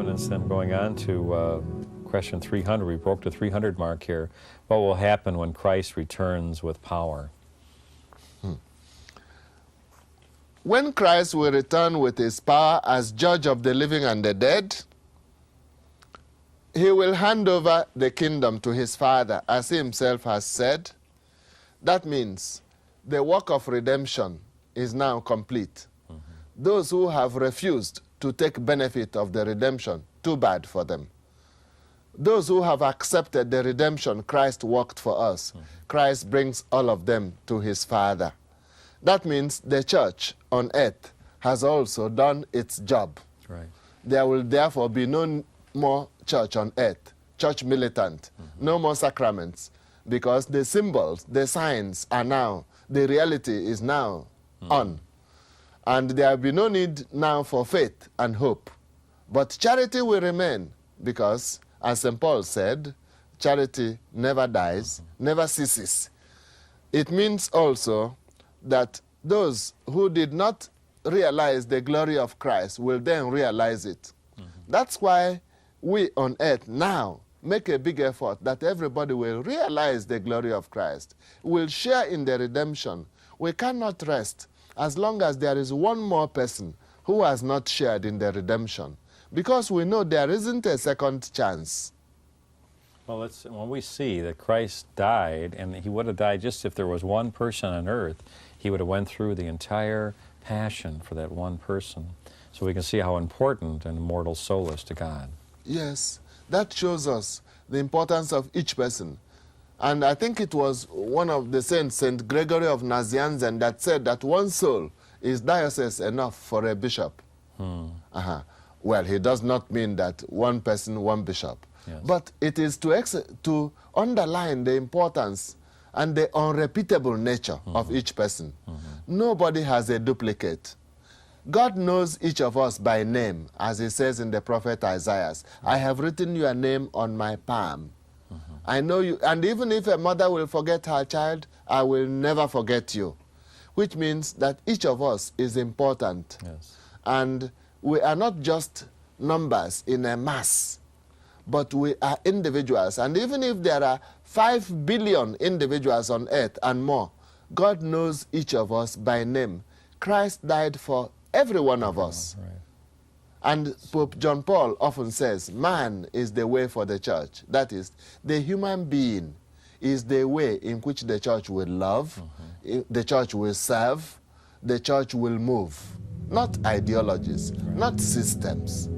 evidence then going on to question 300. We broke the 300 mark here. What will happen when Christ returns with power? When Christ will return with his power as judge of the living and the dead, he will hand over the kingdom to his Father, as he himself has said. That means the work of redemption is now complete. Those who have refused to take benefit of the redemption, too bad for them. Those who have accepted the redemption Christ worked for us, Christ brings all of them to his Father. That means the church on earth has also done its job. Right. There will therefore be no more church on earth, church militant, no more sacraments, because the symbols, the signs are now, the reality is now on. And there will be no need now for faith and hope. But charity will remain because, as St. Paul said, charity never dies, never ceases. It means also that those who did not realize the glory of Christ will then realize it. That's why we on earth now make a big effort that everybody will realize the glory of Christ, will share in the redemption. We cannot rest as long as there is one more person who has not shared in the redemption, because we know there isn't a second chance. Well, when we see that Christ died, and he would have died just if there was one person on earth, he would have went through the entire passion for that one person. So we can see how important an immortal soul is to God. Yes, that shows us the importance of each person. And I think it was one of the saints, St. Gregory of Nazianzen, that said that one soul is diocese enough for a bishop. Well, he does not mean that one person, one bishop. Yes. But it is to underline the importance and the unrepeatable nature of each person. Nobody has a duplicate. God knows each of us by name, as he says in the prophet Isaiah. I have written your name on my palm. I know you, and even if a mother will forget her child, I will never forget you. Which means that each of us is important. Yes. And we are not just numbers in a mass, but we are individuals. And even if there are 5 billion individuals on earth and more, God knows each of us by name. Christ died for every one of us. Right. And Pope John Paul often says, man is the way for the church. That is, the human being is the way in which the church will love, the church will serve, the church will move. Not ideologies, not systems.